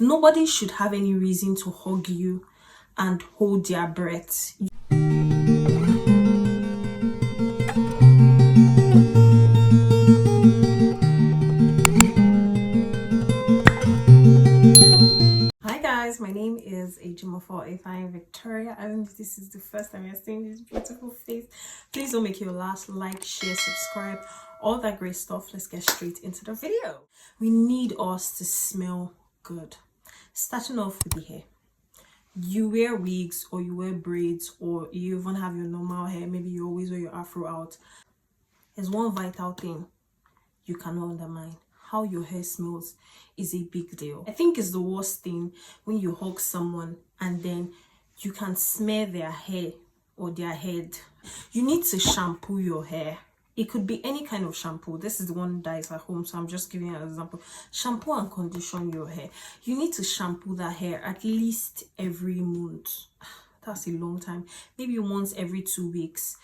Nobody should have any reason to hug you and hold their breath. Hi guys, my name is Ejimofor if I am Victoria, and if this is the first time you're seeing this beautiful face, please don't make your last like, share, subscribe, all that great stuff. Let's get straight into the video. We need us to smell good. Starting off with the hair. You wear wigs or you wear braids or you even have your normal hair, maybe you always wear your afro out. There's one vital thing you cannot undermine. How your hair smells is a big deal. I think it's the worst thing when you hug someone and then you can smell their hair or their head. You need to shampoo your hair. It could be any kind of shampoo. This is the one that is at home, so I'm just giving you an example. Shampoo and condition your hair. You need to shampoo that hair at least every month. That's a long time. Maybe once every 2 weeks.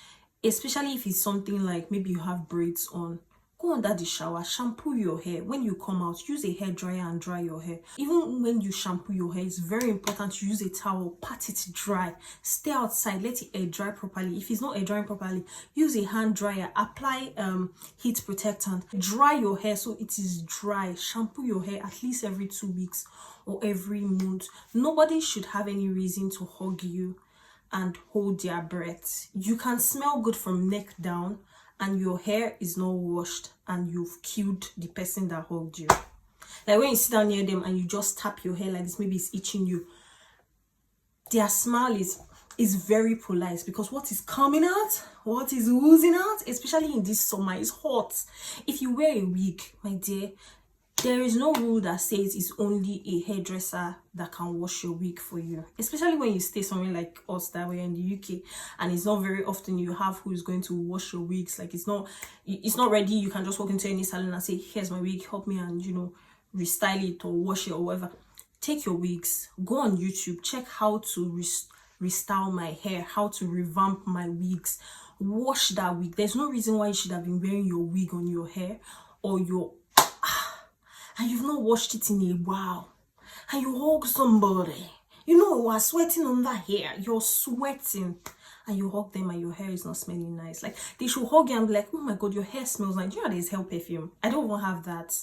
Especially if it's something like maybe you have braids on. Go under the shower, shampoo your hair. When you come out, use a hair dryer and dry your hair. Even when you shampoo your hair, it's very important to use a towel, pat it dry. Stay outside, let it air dry properly. If it's not air drying properly, use a hand dryer, apply heat protectant, dry your hair so it is dry. Shampoo your hair at least every 2 weeks or every month. Nobody should have any reason to hug you and hold their breath. You can smell good from neck down and your hair is not washed and you've killed the person that hugged you. Like when you sit down near them and you just tap your hair like this, maybe it's itching you. Their smile is very polite because what is coming out, what is oozing out, especially in this summer, is hot. If you wear a wig, my dear, there is no rule that says it's only a hairdresser that can wash your wig for you. Especially when you stay somewhere like us that we're in the UK and it's not very often you have who is going to wash your wigs. Like it's not ready. You can just walk into any salon and say, here's my wig, help me, and restyle it or wash it or whatever. Take your wigs, go on YouTube, check how to restyle my hair, how to revamp my wigs, wash that wig. There's no reason why you should have been wearing your wig on your hair or and you've not washed it in a while, and you hug somebody, you are sweating on that hair, you're sweating, and you hug them and your hair is not smelling nice. Like, they should hug you and be like, oh my god, your hair smells nice. Do you know there's hair perfume? I don't even have that,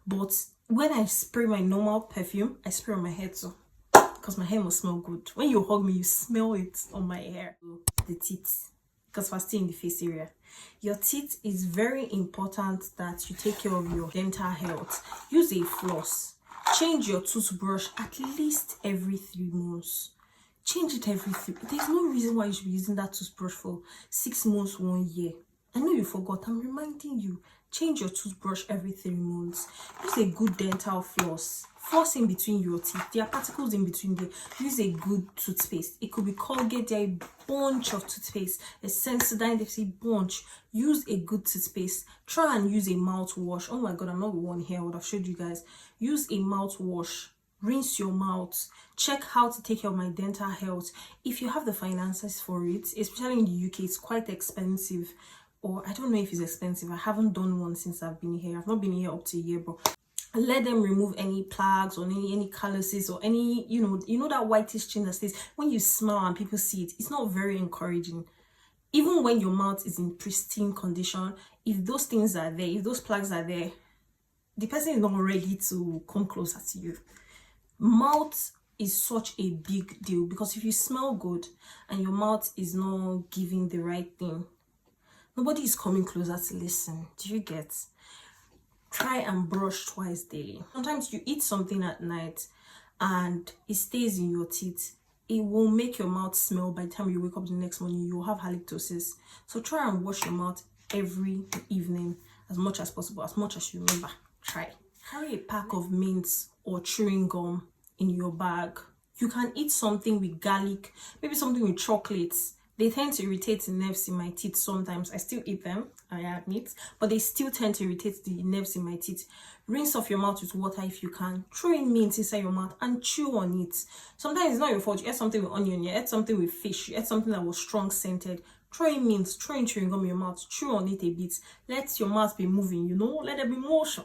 but when I spray my normal perfume, I spray on my hair too, because my hair must smell good. When you hug me, you smell it on my hair. The teeth, because we're still in the face area. Your teeth is very important that you take care of your dental health. Use a floss. Change your toothbrush at least every 3 months. Change it every 3. There's no reason why you should be using that toothbrush for 6 months, 1 year. I know you forgot. I'm reminding you. Change your toothbrush every 3 months. Use a good dental floss. Floss in between your teeth. There are particles in between there. Use a good toothpaste. It could be Colgate. There are a bunch of toothpaste. A Sensodyne. There's a bunch. Use a good toothpaste. Try and use a mouthwash. Oh my god, I'm not the one here. I would have showed you guys. Use a mouthwash. Rinse your mouth. Check how to take care of my dental health. If you have the finances for it, especially in the UK, it's quite expensive. Or I don't know if it's expensive. I haven't done one since I've been here. I've not been here up to a year, but let them remove any plaques or any calluses or any, you know that whitish thing that stays when you smile and people see it. It's not very encouraging. Even when your mouth is in pristine condition, if those things are there, if those plaques are there, the person is not ready to come closer to you. Mouth is such a big deal because if you smell good and your mouth is not giving the right thing, nobody is coming closer to listen. Do you get? Try and brush twice daily. Sometimes you eat something at night and it stays in your teeth. It will make your mouth smell. By the time you wake up the next morning, you'll have halitosis. So try and wash your mouth every evening as much as possible, as much as you remember. Try. Carry a pack of mints or chewing gum in your bag. You can eat something with garlic, maybe something with chocolates. They tend to irritate the nerves in my teeth sometimes. I still eat them, I admit, but they still tend to irritate the nerves in my teeth. Rinse off your mouth with water if you can. Throw in mint inside your mouth and chew on it. Sometimes it's not your fault. You ate something with onion, you ate something with fish, you ate something that was strong scented. Throw in mint, throw in chewing gum in your mouth, chew on it a bit. Let your mouth be moving, let there be motion.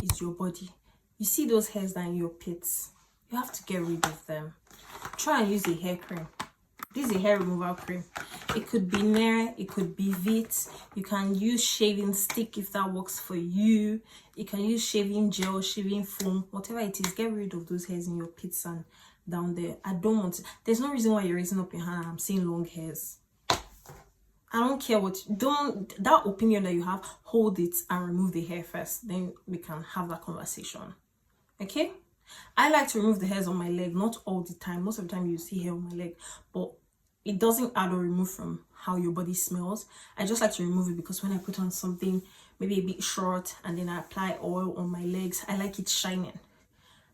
It's your body. You see those hairs that are in your pits? you have to get rid of them. Try and use a hair cream. This is a hair removal cream. It could be Nair, it could be Vit. You can use shaving stick if that works for you. You can use shaving gel, shaving foam, whatever it is. Get rid of those hairs in your pits and down there. I don't want to. There's no reason why you're raising up your hand and I'm seeing long hairs. I don't care what. That opinion that you have, hold it and remove the hair first. Then we can have that conversation. Okay? I like to remove the hairs on my leg, not all the time. Most of the time you see hair on my leg, but it doesn't add or remove from how your body smells. I just like to remove it because when I put on something maybe a bit short and then I apply oil on my legs, I like it shining.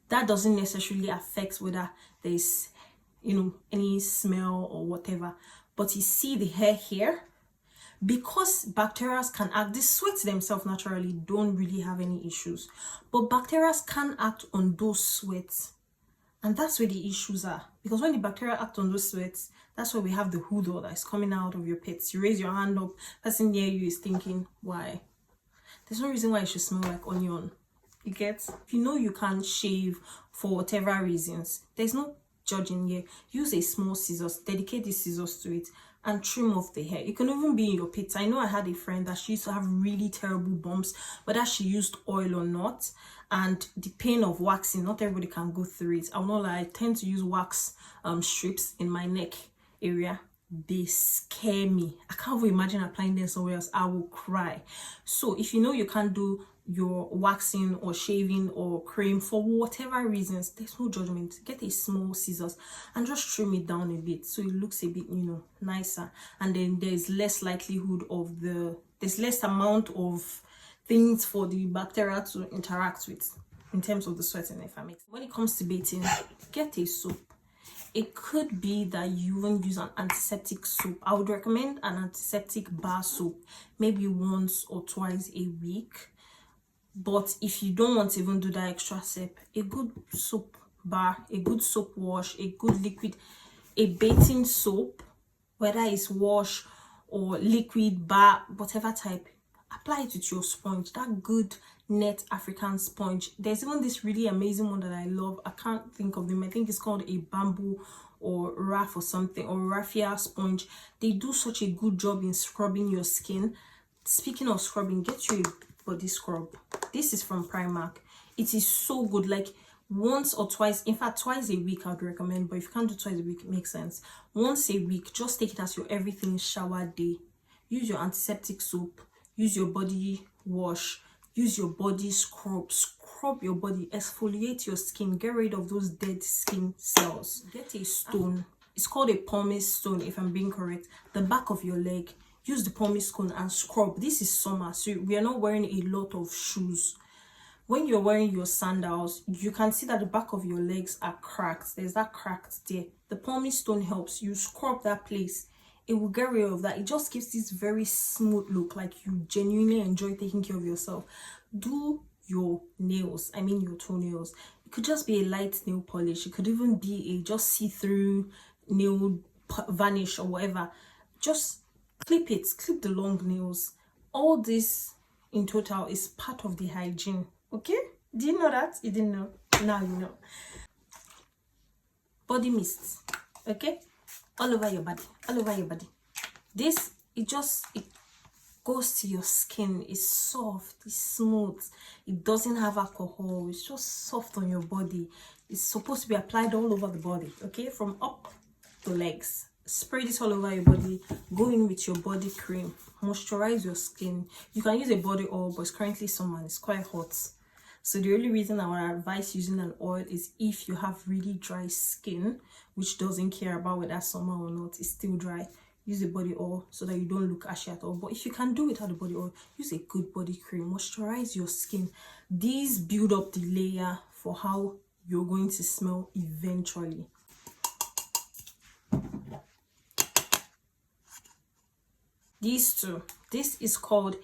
That doesn't necessarily affect whether there's, any smell or whatever. But you see the hair here, because bacteria can act, the sweats themselves naturally don't really have any issues, but bacteria can act on those sweats, and that's where the issues are. Because when the bacteria act on those sweats, that's why we have the odor that is coming out of your pits. You raise your hand up, person near you is thinking, why? There's no reason why it should smell like onion. You get? If you know you can't shave for whatever reasons, there's no judging here. Use a small scissors, dedicate the scissors to it, and trim off the hair. It can even be in your pits. I know I had a friend that she used to have really terrible bumps, whether she used oil or not, and the pain of waxing, not everybody can go through it. I'll not lie, I tend to use wax strips in my neck area. They scare me. I can't even imagine applying them somewhere else. I will cry. So if you know you can't do your waxing or shaving or cream for whatever reasons, there's no judgment. Get a small scissors and just trim it down a bit so it looks a bit nicer, and then there's less likelihood of there's less amount of things for the bacteria to interact with in terms of the sweating, if I make. When it comes to bathing, get a soap. It could be that you even use an antiseptic soap. I would recommend an antiseptic bar soap maybe once or twice a week. But if you don't want to even do that extra step, a good soap bar, a good soap wash, a good liquid, a bathing soap, whether it's wash or liquid, bar, whatever type, apply it with your sponge, that good net African sponge. There's even this really amazing one that I love. I can't think of them. I think it's called a bamboo or RUTH or something, or raffia sponge. They do such a good job in scrubbing your skin. Speaking of scrubbing, get you a body scrub. This is from Primark. It is so good. Like once or twice, in fact twice a week I would recommend, but if you can't do twice a week, it makes sense. Once a week, just take it as your everything shower day. Use your antiseptic soap, use your body wash, use your body scrub your body, exfoliate your skin, get rid of those dead skin cells. Get a stone, it's called a pumice stone if I'm being correct, the back of your leg. Use the pumice stone and scrub. This is summer, so we are not wearing a lot of shoes. When you're wearing your sandals, you can see that the back of your legs are cracked. There's that cracked there. The pumice stone helps. You scrub that place, it will get rid of that. It just gives this very smooth look, like you genuinely enjoy taking care of yourself. Do your nails, I mean your toenails. It could just be a light nail polish. It could even be a just see-through nail varnish or whatever. Just clip it, clip the long nails. All this in total is part of the hygiene. Okay, do you know that? You didn't know, now you know. Body mist, okay, all over your body, all over your body. This, it goes to your skin. It's soft, it's smooth, it doesn't have alcohol, it's just soft on your body. It's supposed to be applied all over the body, okay, from up to legs. Spray this all over your body. Go in with your body cream, moisturize your skin. You can use a body oil, but it's currently summer, it's quite hot, so the only reason I would advise using an oil is if you have really dry skin, which doesn't care about whether summer or not, it's still dry. Use a body oil so that you don't look ashy at all. But if you can do without the body oil, use a good body cream, moisturize your skin. These build up the layer for how you're going to smell eventually. These two, this is called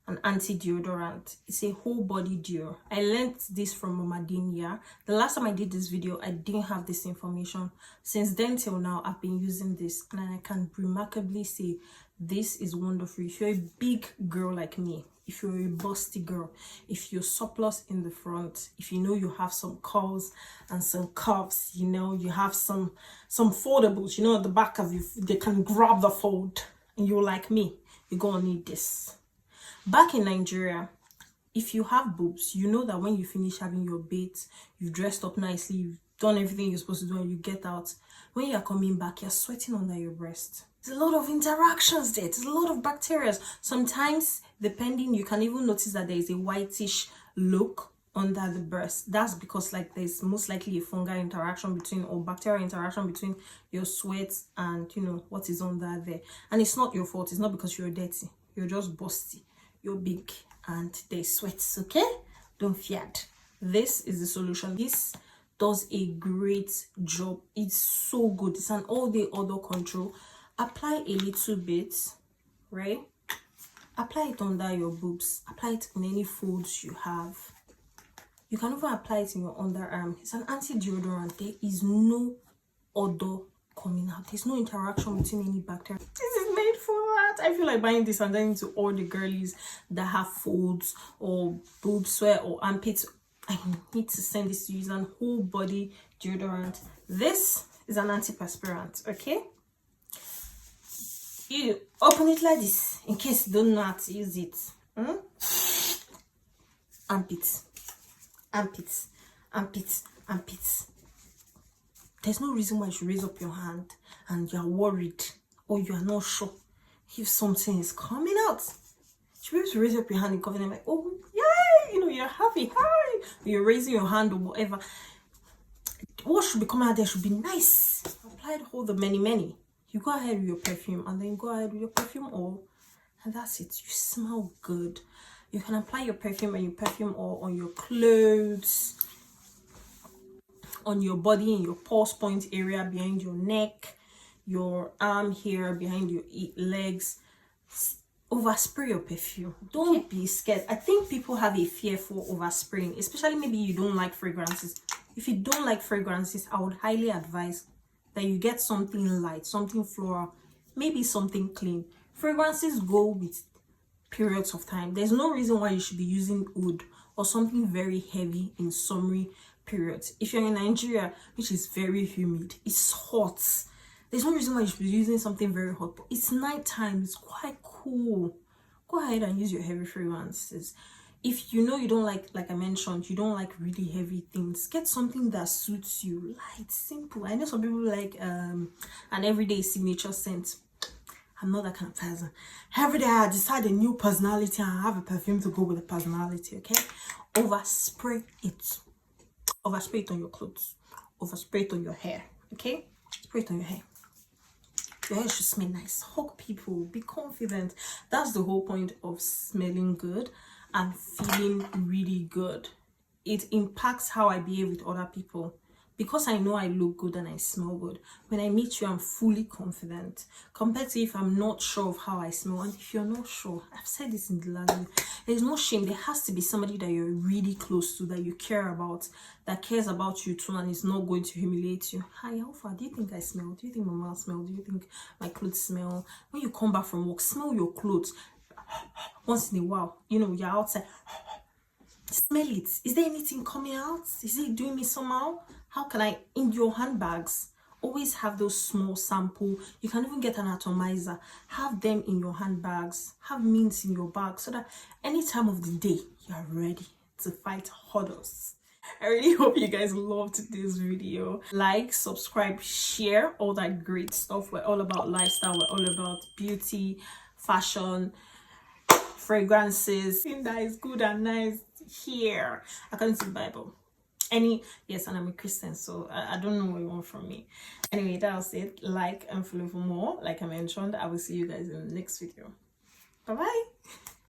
an anti-deodorant. It's a whole body deodorant. I learned this from Mama Dinya. The last time I did this video, I didn't have this information. Since then till now, I've been using this, and I can remarkably say this is wonderful. If you're a big girl like me, if you're a busty girl, if you're surplus in the front, if you know you have some curls and some cuffs, you know, you have some foldables, you know, at the back of you, they can grab the fold, and you're like me, you're gonna need this. Back in Nigeria, if you have boobs, you know that when you finish having your bath, you've dressed up nicely, you've done everything you're supposed to do, and you get out, when you're coming back, you're sweating under your breast. There's a lot of interactions there. There's a lot of bacteria. Sometimes, depending, you can even notice that there is a whitish look under the breast. That's because like there's most likely a fungal interaction between, or bacterial interaction between your sweat and, you know, what is under there. And it's not your fault. It's not because you're dirty. You're just busty. You're big and there's sweats, okay? Don't fear. This is the solution. This does a great job. It's so good. It's an all-day odor control. Apply a little bit, right? Apply it under your boobs. Apply it in any folds you have. You can even apply it in your underarm. It's an anti-deodorant. There is no odor coming out. There's no interaction between any bacteria. This is made for that. I feel like buying this and then to all the girlies that have folds or boob sweat or armpits. I need to send this to you. It's an whole body deodorant. This is an antiperspirant, okay? You open it like this in case you don't know how to use it. Armpits, armpits, armpits, armpits. There's no reason why you should raise up your hand and you're worried or you're not sure if something is coming out. You should be able to raise up your hand and cover them like, oh, yay! You know, you're happy, hi! You're raising your hand or whatever. What should be coming out there should be nice. Apply the whole the many. You go ahead with your perfume and then go ahead with your perfume oil, and that's it. You smell good. You can apply your perfume and your perfume oil on your clothes, on your body, in your pulse point area, behind your neck, your arm here, behind your legs. Overspray your perfume. Don't be scared. I think people have a fear for overspraying, especially maybe you don't like fragrances. If you don't like fragrances, I would highly advise that you get something light, something floral, maybe something clean. Fragrances go with periods of time. There's no reason why you should be using oud or something very heavy in summery periods. If you're in Nigeria, which is very humid, it's hot. There's no reason why you should be using something very hot. But it's nighttime, it's quite cool. Go ahead and use your heavy fragrances. If you know you don't like I mentioned, you don't like really heavy things, get something that suits you. Light, simple. I know some people like an everyday signature scent. I'm not that kind of person. Every day I decide a new personality and I have a perfume to go with the personality, okay? Overspray it. Overspray it on your clothes. Overspray it on your hair, okay? Spray it on your hair. Your hair should smell nice. Hug people. Be confident. That's the whole point of smelling good and feeling really good. It impacts how I behave with other people. Because I know I look good and I smell good, when I meet you, I'm fully confident. Compared to if I'm not sure of how I smell. And if you're not sure, I've said this in the last video, there's no shame. There has to be somebody that you're really close to, that you care about, that cares about you too, and is not going to humiliate you. Hi, how far? Do you think I smell? Do you think my mouth smells? Do you think my clothes smell? When you come back from work, smell your clothes. Once in a while, you know, you're outside. Smell it. Is there anything coming out? Is it doing me somehow? How can I, in your handbags, always have those small sample. You can even get an atomizer. Have them in your handbags. Have mints in your bag so that any time of the day, you're ready to fight odors. I really hope you guys loved this video. Like, subscribe, share, all that great stuff. We're all about lifestyle. We're all about beauty, fashion, fragrances. Thing that is good and nice here, according to the Bible. Yes, and I'm a Christian, so I don't know what you want from me. Anyway, that was it. Like and follow for more. Like I mentioned, I will see you guys in the next video. Bye bye.